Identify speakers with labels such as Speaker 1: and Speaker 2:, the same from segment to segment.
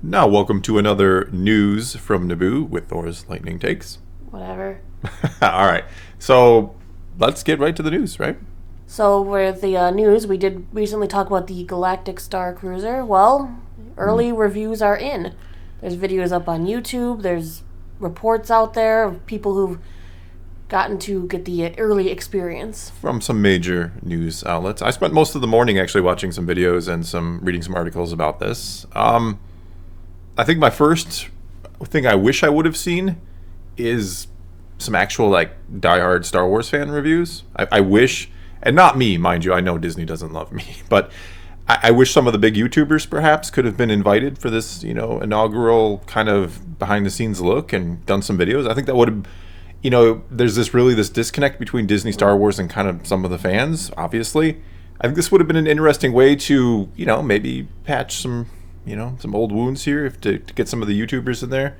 Speaker 1: Now, welcome to another news from Naboo with Thor's Lightning Takes.
Speaker 2: Whatever.
Speaker 1: All right, so let's get right to the news, right?
Speaker 2: So, with the news, we did recently talk about the Galactic Starcruiser. Well, early reviews are in. There's videos up on YouTube. There's reports out there of people who've gotten to get the early experience.
Speaker 1: From some major news outlets. I spent most of the morning actually watching some videos and reading some articles about this. I think my first thing I wish I would have seen is some actual like diehard Star Wars fan reviews. I wish, and not me, mind you. I know Disney doesn't love me, but I wish some of the big YouTubers perhaps could have been invited for this, inaugural kind of behind the scenes look and done some videos. I think that would have, there's this disconnect between Disney Star Wars and kind of some of the fans. Obviously, I think this would have been an interesting way to, maybe patch some old wounds here, if to get some of the YouTubers in there,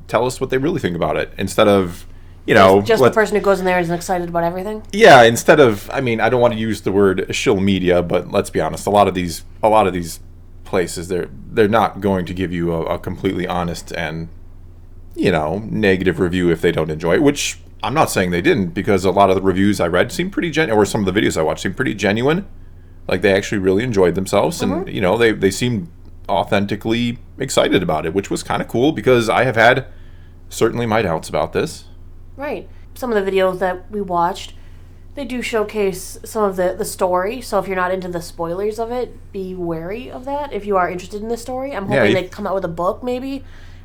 Speaker 1: tell us what they really think about it, instead of,
Speaker 2: Just the person who goes in there is excited about everything?
Speaker 1: Yeah, instead of, I mean, I don't want to use the word shill media, but let's be honest, a lot of these places, they're not going to give you a completely honest and, negative review if they don't enjoy it, which I'm not saying they didn't, because a lot of the reviews I read seemed pretty genuine, or some of the videos I watched seemed pretty genuine. Like, they actually really enjoyed themselves, and, they seemed authentically excited about it, which was kind of cool, because I have had certainly my doubts about this.
Speaker 2: Right. Some of the videos that we watched, they do showcase some of the story, so if you're not into the spoilers of it, be wary of that. If you are interested in the story, I'm hoping they come out with a book, maybe,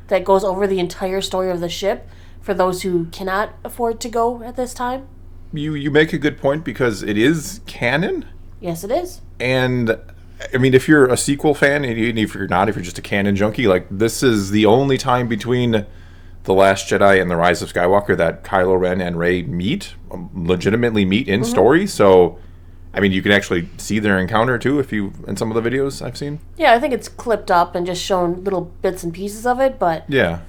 Speaker 2: that goes over the entire story of the ship for those who cannot afford to go at this time.
Speaker 1: You make a good point, because it is canon.
Speaker 2: Yes, it is.
Speaker 1: And I mean, if you're a sequel fan, and even if you're not, if you're just a canon junkie, like, this is the only time between The Last Jedi and The Rise of Skywalker that Kylo Ren and Rey legitimately meet in story. So, I mean, you can actually see their encounter too, in some of the videos I've seen.
Speaker 2: Yeah, I think it's clipped up and just shown little bits and pieces of it, but
Speaker 1: yeah.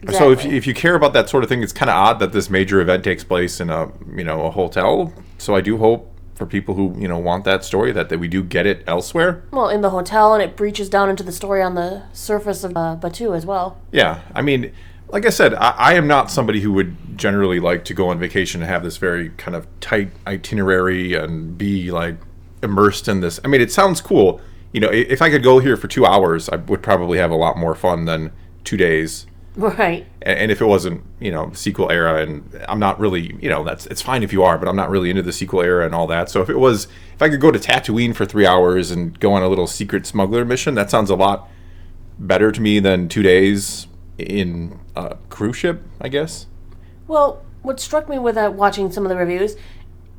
Speaker 2: Exactly.
Speaker 1: So if you care about that sort of thing, it's kind of odd that this major event takes place in a hotel. So I do hope, for people who want that story, that we do get it elsewhere.
Speaker 2: Well, in the hotel, and it breaches down into the story on the surface of Batuu as well.
Speaker 1: Yeah, I mean, like I said, I am not somebody who would generally like to go on vacation and have this very kind of tight itinerary and be like immersed in this. I mean, it sounds cool. If I could go here for 2 hours, I would probably have a lot more fun than 2 days.
Speaker 2: Right.
Speaker 1: And if it wasn't, sequel era, and I'm not really, it's fine if you are, but I'm not really into the sequel era and all that. So if I could go to Tatooine for 3 hours and go on a little secret smuggler mission, that sounds a lot better to me than 2 days in a cruise ship, I guess.
Speaker 2: Well, what struck me with watching some of the reviews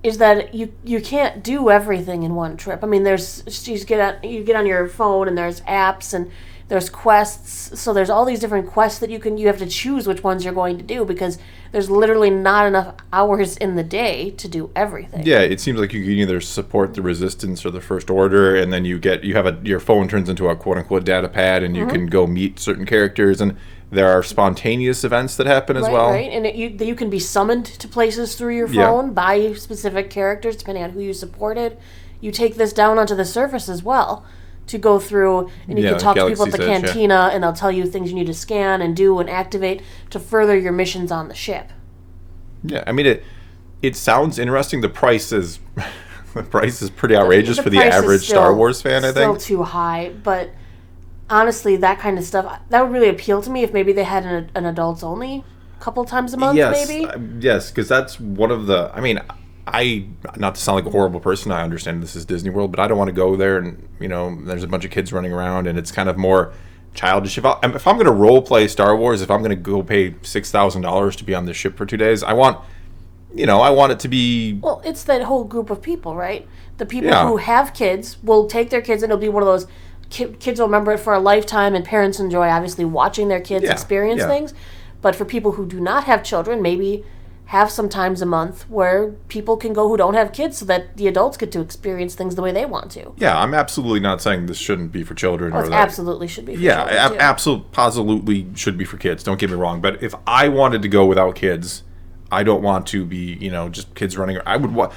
Speaker 2: is that you can't do everything in one trip. I mean, you get on your phone, and there's apps, and there's quests, so there's all these different quests that you have to choose which ones you're going to do, because there's literally not enough hours in the day to do everything.
Speaker 1: Yeah, it seems like you can either support the Resistance or the First Order, and then your phone turns into a quote-unquote data pad, and you can go meet certain characters, and there are spontaneous events that happen as well.
Speaker 2: Right, and you can be summoned to places through your phone by specific characters, depending on who you supported. You take this down onto the surface as well, to go through, and you can talk to people at the cantina, and they'll tell you things you need to scan and do and activate to further your missions on the ship.
Speaker 1: Yeah, I mean, it sounds interesting. The price is pretty outrageous for the average Star Wars fan, I think.
Speaker 2: Still too high, but honestly, that kind of stuff, that would really appeal to me if maybe they had an adults only a couple times a month, maybe?
Speaker 1: Yes, because that's one of the, I mean, not to sound like a horrible person, I understand this is Disney World, but I don't want to go there and, there's a bunch of kids running around, and it's kind of more childish. If I'm going to role play Star Wars, if I'm going to go pay $6,000 to be on this ship for 2 days, I want it to be...
Speaker 2: Well, it's that whole group of people, right? The people who have kids will take their kids, and it'll be one of those, kids will remember it for a lifetime, and parents enjoy, obviously, watching their kids experience things. But for people who do not have children, maybe have some times a month where people can go who don't have kids, so that the adults get to experience things the way they want to.
Speaker 1: Yeah, I'm absolutely not saying this shouldn't be for children.
Speaker 2: It absolutely should be for children.
Speaker 1: Yeah, absolutely should be for kids. Don't get me wrong. But if I wanted to go without kids, I don't want to be, just kids running. I would want...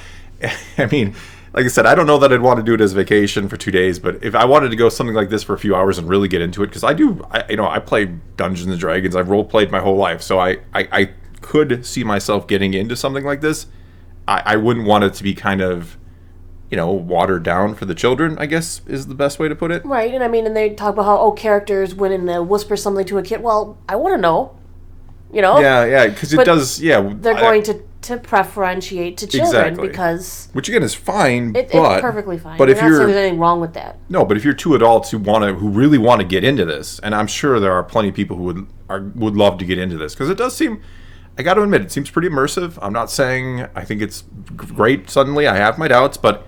Speaker 1: I mean, like I said, I don't know that I'd want to do it as a vacation for 2 days, but if I wanted to go something like this for a few hours and really get into it, because I play Dungeons and Dragons, I've role played my whole life, so I could see myself getting into something like this. I wouldn't want it to be kind of, watered down for the children, I guess, is the best way to put it.
Speaker 2: Right, and I mean, and they talk about how, characters went and whisper something to a kid. Well, I want to know,
Speaker 1: Yeah, because it does, yeah.
Speaker 2: They're going to preferentiate to children because...
Speaker 1: Which, again, is fine,
Speaker 2: it's perfectly fine.
Speaker 1: But if
Speaker 2: not saying there's anything wrong with that.
Speaker 1: No, but if you're two adults who really want to get into this, and I'm sure there are plenty of people who would love to get into this, because it does seem... I got to admit, it seems pretty immersive. I'm not saying I think it's great suddenly. I have my doubts, but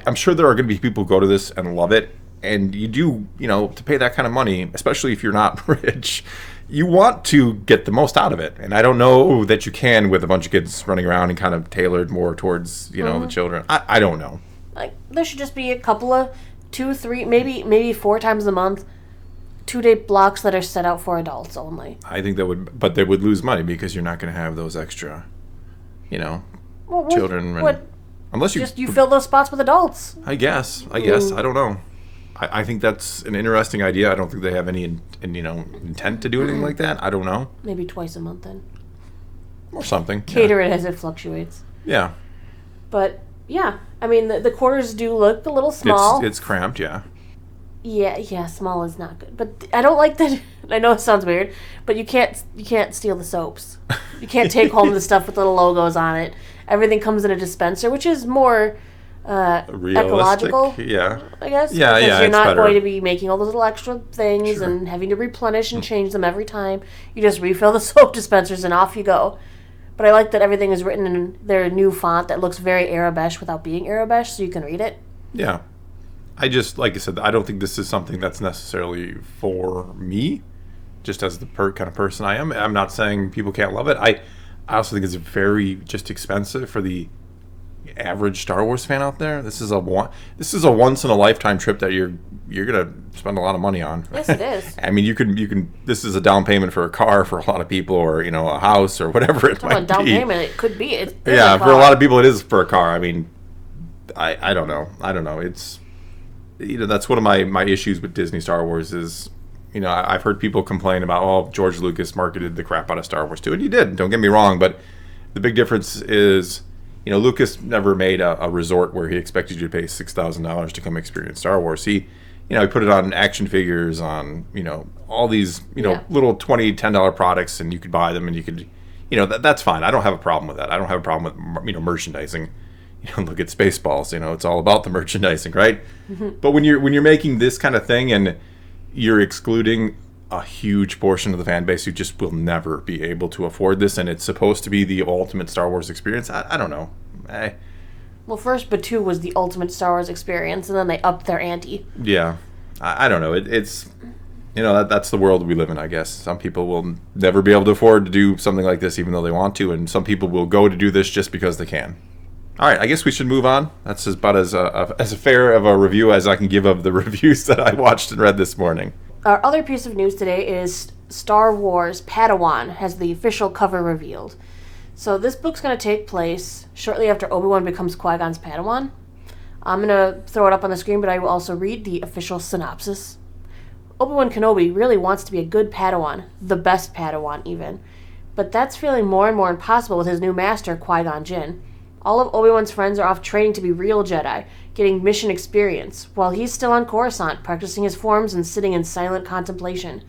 Speaker 1: I'm sure there are going to be people who go to this and love it. And you do, to pay that kind of money, especially if you're not rich, you want to get the most out of it. And I don't know that you can with a bunch of kids running around and kind of tailored more towards, the children. I don't know.
Speaker 2: Like, there should just be a couple of 2, 3, maybe 4 times a month, 2-day blocks that are set out for adults only.
Speaker 1: I think but they would lose money because you're not going to have those extra, children. Unless
Speaker 2: you fill those spots with adults.
Speaker 1: I guess. I don't know. I think that's an interesting idea. I don't think they have any, intent to do anything like that. I don't know.
Speaker 2: Maybe twice a month then.
Speaker 1: Or something.
Speaker 2: Cater it as it fluctuates.
Speaker 1: Yeah.
Speaker 2: But, yeah. I mean, the quarters do look a little small.
Speaker 1: It's cramped, yeah.
Speaker 2: Yeah, small is not good. But I don't like that. I know it sounds weird, but you can't steal the soaps. You can't take home the stuff with little logos on it. Everything comes in a dispenser, which is more ecological.
Speaker 1: Yeah,
Speaker 2: I guess.
Speaker 1: Yeah,
Speaker 2: because you're not
Speaker 1: better.
Speaker 2: going to be making all those little extra things and having to replenish and change them every time. You just refill the soap dispensers and off you go. But I like that everything is written in their new font that looks very Arabesh without being Arabesh, so you can read it.
Speaker 1: Yeah. I just, like I said, I don't think this is something that's necessarily for me, just as the kind of person I am. I'm not saying people can't love it. I also think it's very just expensive for the average Star Wars fan out there. This is a once in a lifetime trip that you're gonna spend a lot of money on.
Speaker 2: Yes, it is.
Speaker 1: I mean, you can. This is a down payment for a car for a lot of people, or a house or whatever it might be.
Speaker 2: Down payment, it could be.
Speaker 1: Yeah, for a lot of people, it is for a car. I mean, I don't know. It's that's one of my issues with Disney Star Wars is, I've heard people complain about, George Lucas marketed the crap out of Star Wars too, and he did, don't get me wrong, but the big difference is, Lucas never made a resort where he expected you to pay $6,000 to come experience Star Wars. He put it on action figures, on, all these, little $20, $10 products, and you could buy them, and you could, that's fine. I don't have a problem with that. I don't have a problem with, merchandising. Look at Spaceballs, it's all about the merchandising, right? Mm-hmm. But when you're making this kind of thing and you're excluding a huge portion of the fan base who just will never be able to afford this, and it's supposed to be the ultimate Star Wars experience, I don't know.
Speaker 2: Well, first Batuu was the ultimate Star Wars experience, and then they upped their ante.
Speaker 1: Yeah. I don't know. It's that's the world we live in, I guess. Some people will never be able to afford to do something like this even though they want to, and some people will go to do this just because they can. All right, I guess we should move on. That's about as fair of a review as I can give of the reviews that I watched and read this morning.
Speaker 2: Our other piece of news today is Star Wars Padawan has the official cover revealed. So this book's going to take place shortly after Obi-Wan becomes Qui-Gon's Padawan. I'm going to throw it up on the screen, but I will also read the official synopsis. Obi-Wan Kenobi really wants to be a good Padawan, the best Padawan even. But that's feeling more and more impossible with his new master, Qui-Gon Jinn. All of Obi-Wan's friends are off training to be real Jedi, getting mission experience, while he's still on Coruscant, practicing his forms and sitting in silent contemplation.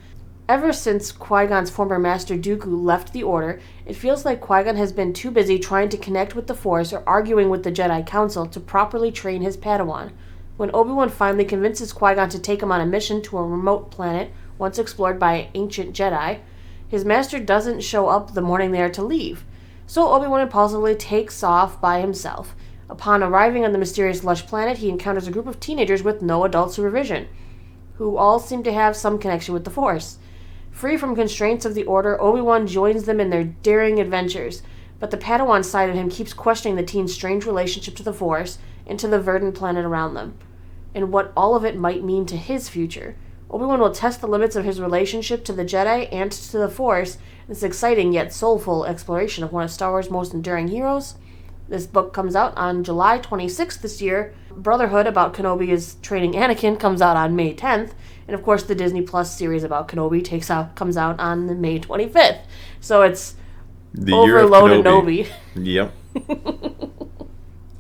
Speaker 2: Ever since Qui-Gon's former master Dooku left the Order, it feels like Qui-Gon has been too busy trying to connect with the Force or arguing with the Jedi Council to properly train his Padawan. When Obi-Wan finally convinces Qui-Gon to take him on a mission to a remote planet once explored by ancient Jedi, his master doesn't show up the morning they are to leave. So Obi-Wan impulsively takes off by himself. Upon arriving on the mysterious lush planet, he encounters a group of teenagers with no adult supervision, who all seem to have some connection with the Force. Free from constraints of the Order, Obi-Wan joins them in their daring adventures, but the Padawan side of him keeps questioning the teens' strange relationship to the Force and to the verdant planet around them, and what all of it might mean to his future. Obi-Wan will test the limits of his relationship to the Jedi and to the Force in this exciting yet soulful exploration of one of Star Wars' most enduring heroes, This book comes out on July 26th this year. Brotherhood, about Kenobi is training Anakin, comes out on May 10th. And of course, the Disney Plus series about Kenobi comes out on May 25th. So it's
Speaker 1: The
Speaker 2: overloaded
Speaker 1: Year of
Speaker 2: Kenobi.
Speaker 1: Yep.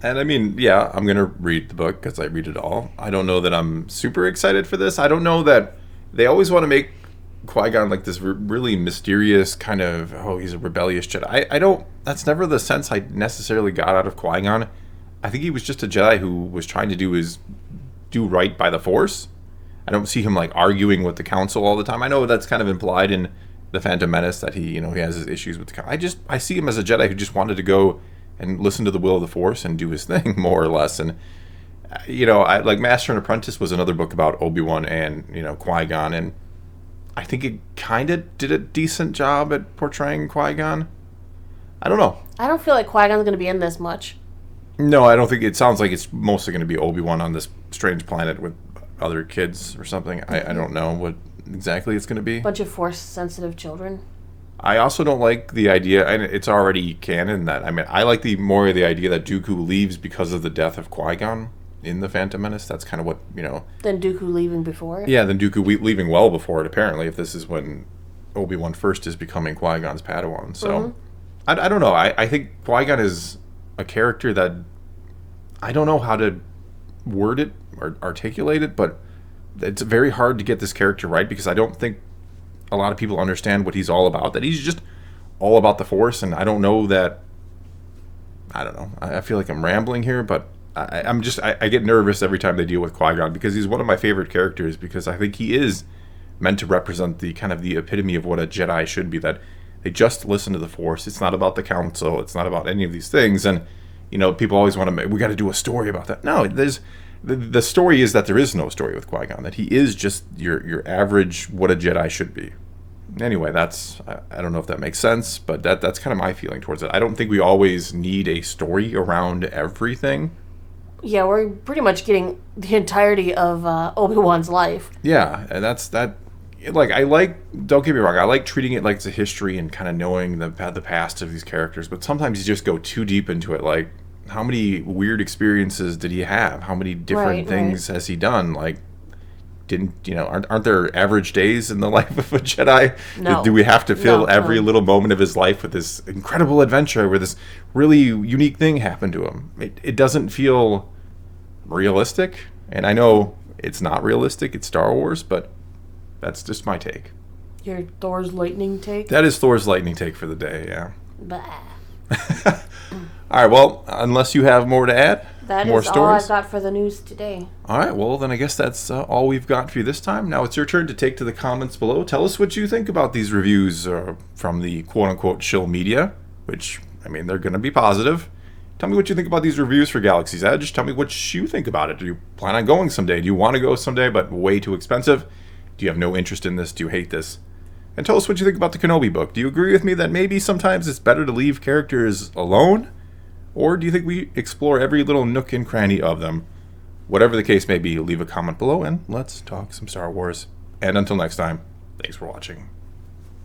Speaker 1: And I mean, yeah, I'm going to read the book because I read it all. I don't know that I'm super excited for this. I don't know that they always want to make Qui-Gon like this really mysterious kind of, oh, he's a rebellious Jedi. I don't, that's never the sense I necessarily got out of Qui-Gon. I think he was just a Jedi who was trying to do right by the Force. I don't see him like arguing with the Council all the time. I know that's kind of implied in the Phantom Menace that he has his issues with the Council. I see him as a Jedi who just wanted to go and listen to the will of the Force and do his thing, more or less. And I like Master and Apprentice was another book about Obi-Wan and Qui-Gon, and I think it kind of did a decent job at portraying Qui-Gon. I don't know.
Speaker 2: I don't feel like Qui-Gon's going to be in this much.
Speaker 1: No, I don't think. It sounds like it's mostly going to be Obi-Wan on this strange planet with other kids or something. I don't know what exactly it's going to be.
Speaker 2: Bunch of Force-sensitive children.
Speaker 1: I also don't like the idea, and it's already canon, that, I like the idea that Dooku leaves because of the death of Qui-Gon in the Phantom Menace. That's kind of what,
Speaker 2: Then Dooku leaving before it?
Speaker 1: Yeah, then Dooku leaving well before it, apparently, if this is when Obi-Wan first is becoming Qui-Gon's Padawan. So, I don't know. I think Qui-Gon is a character that I don't know how to word it or articulate it, but it's very hard to get this character right because I don't think a lot of people understand what he's all about, that he's just all about the Force. And I don't know that, I don't know, I feel like I'm rambling here, but I get nervous every time they deal with Qui-Gon because he's one of my favorite characters, because I think he is meant to represent the kind of the epitome of what a Jedi should be, that they just listen to the Force. It's not about the Council. It's not about any of these things. And, people always want to, we got to do a story about that. No, the story is that there is no story with Qui-Gon, that he is just your average, what a Jedi should be. Anyway, I don't know if that makes sense, but that's kind of my feeling towards it. I don't think we always need a story around everything.
Speaker 2: Yeah, we're pretty much getting the entirety of Obi-Wan's life.
Speaker 1: Yeah, and that's that. Like, don't get me wrong, I like treating it like it's a history and kind of knowing the past of these characters, but sometimes you just go too deep into it. Like, how many weird experiences did he have? How many different things has he done? Like, aren't there average days in the life of a Jedi?
Speaker 2: No.
Speaker 1: Do we have to fill every little moment of his life with this incredible adventure where this really unique thing happened to him? It doesn't feel realistic, and I know it's not realistic. It's Star Wars, but that's just my take.
Speaker 2: Your Thor's lightning take?
Speaker 1: That is Thor's lightning take for the day, yeah.
Speaker 2: Bah.
Speaker 1: All right, well, unless you have more to add,
Speaker 2: that
Speaker 1: more
Speaker 2: is
Speaker 1: stories.
Speaker 2: all I've got for the news today.
Speaker 1: All right, well, then I guess that's all we've got for you this time. Now it's your turn to take to the comments below. Tell us what you think about these reviews from the quote-unquote shill media, which, they're going to be positive. Tell me what you think about these reviews for Galaxy's Edge. Tell me what you think about it. Do you plan on going someday? Do you want to go someday, but way too expensive? Do you have no interest in this? Do you hate this? And tell us what you think about the Kenobi book. Do you agree with me that maybe sometimes it's better to leave characters alone? Or do you think we explore every little nook and cranny of them? Whatever the case may be, leave a comment below and let's talk some Star Wars. And until next time, thanks for watching.